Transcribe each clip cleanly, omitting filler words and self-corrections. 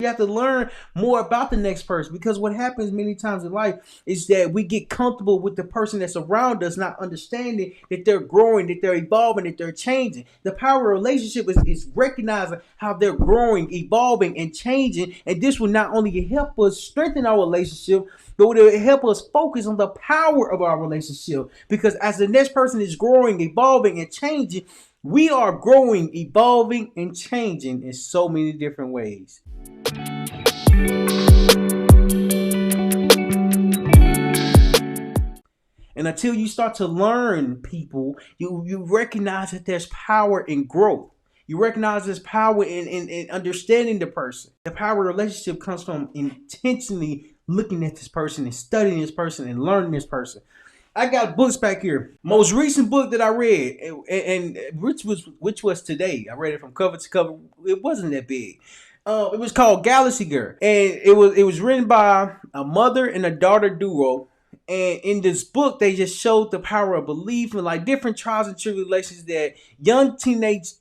You have to learn more about the next person, because what happens many times in life is that we get comfortable with the person that's around us, not understanding that they're growing, that they're evolving, that they're changing. The power of relationship is recognizing how they're growing, evolving, and changing. And this will not only help us strengthen our relationship, but it will help us focus on the power of our relationship. Because as the next person is growing, evolving, and changing, we are growing, evolving, and changing in so many different ways. And until you start to learn people, you recognize that there's power in growth. You recognize there's power in understanding the person. The power of relationship comes from intentionally looking at this person and studying this person and learning this person. I got books back here. Most recent book that I read, and which was today. I read it from cover to cover. It wasn't that big. It was called Galaxy Girl, and it was written by a mother and a daughter duo. And in this book, they just showed the power of belief and like different trials and tribulations that young teenage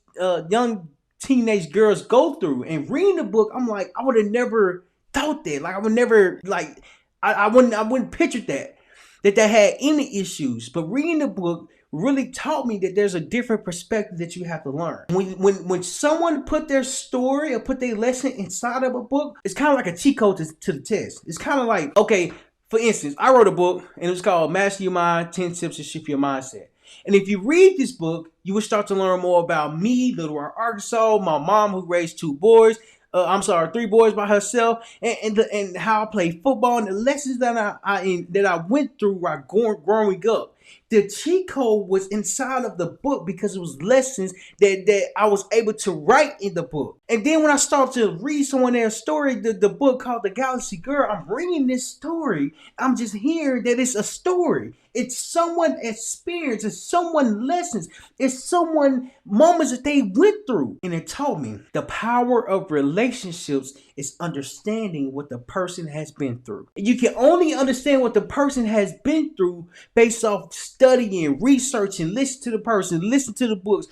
girls go through. And reading the book, I'm like, I would have never thought that. Like I would never like I wouldn't picture that they had any issues. But reading the book really taught me that there's a different perspective that you have to learn. When someone put their story or put their lesson inside of a book, it's kind of like a cheat code to the test. It's kind of like, okay, for instance, I wrote a book and it was called Master Your Mind, 10 Tips to Shift Your Mindset. And if you read this book, you will start to learn more about me, Little Rock, Arkansas, my mom who raised three boys by herself, and how I played football and the lessons that I went through while growing up. The cheat code was inside of the book because it was lessons that I was able to write in the book. And then when I started to read someone else's story, the book called The Galaxy Girl, I'm reading this story. I'm just hearing that it's a story. It's someone experience. It's someone lessons. It's someone moments that they went through. And it taught me the power of relationships is understanding what the person has been through. You can only understand what the person has been through based off studying, researching, listen to the person, listen to the books,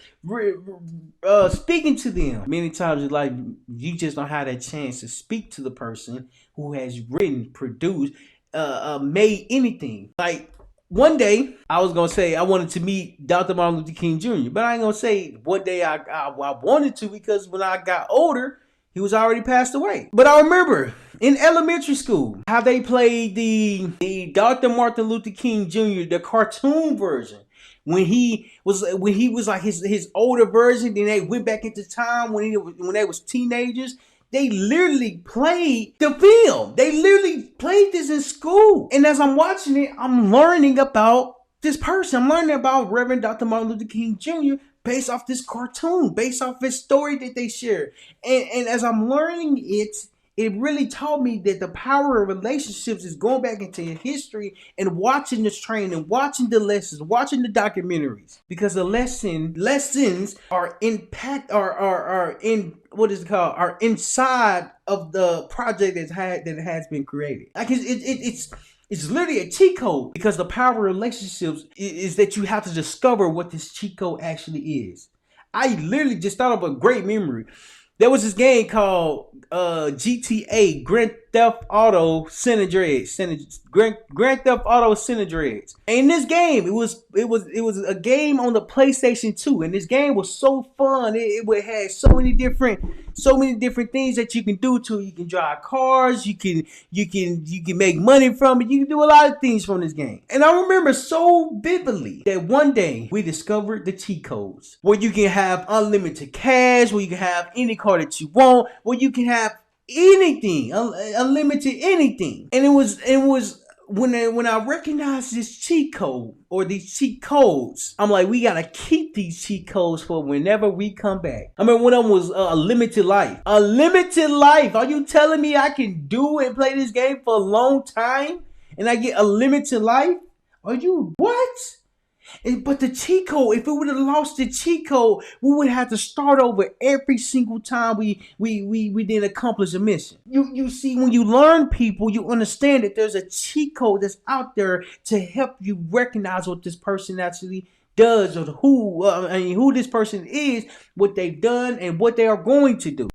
speaking to them. Many times in life, you just don't have that chance to speak to the person who has written, produced, made anything. Like, one day, I was going to say I wanted to meet Dr. Martin Luther King Jr., but I ain't going to say one day I wanted to, because when I got older, he was already passed away. But I remember in elementary school how they played the Dr. Martin Luther King Jr., the cartoon version. When he was like his older version, then they went back into time when they was teenagers. They literally played the film. They literally played this in school. And as I'm watching it, I'm learning about this person. I'm learning about Reverend Dr. Martin Luther King Jr. based off this cartoon, based off this story that they shared. And as I'm learning it, it really taught me that the power of relationships is going back into history and watching this training, watching the lessons, watching the documentaries, because the lessons are are inside of the project that has been created. Like it's literally a cheat code, because the power of relationships is that you have to discover what this cheat code actually is. I literally just thought of a great memory. There was this game called GTA, Grand Theft Auto San Andreas. Grand Theft Auto San Andreas. And in this game, it was a game on the PlayStation 2, and this game was so fun. It had so many different things that you can do to it. You can drive cars, you can make money from it. You can do a lot of things from this game. And I remember so vividly that one day we discovered the cheat codes, where you can have unlimited cash, where you can have any car that you want, where you can have anything, unlimited anything. And it was when I recognized this cheat code or these cheat codes, I'm like, we gotta keep these cheat codes for whenever we come back. I mean, one of them was a limited life. A limited life. Are you telling me I can do and play this game for a long time and I get a limited life? Are you what? But the cheat code, if we would have lost the cheat code, we would have to start over every single time we didn't accomplish a mission. You see, when you learn people, you understand that there's a cheat code that's out there to help you recognize what this person actually does, or who this person is, what they've done, and what they are going to do.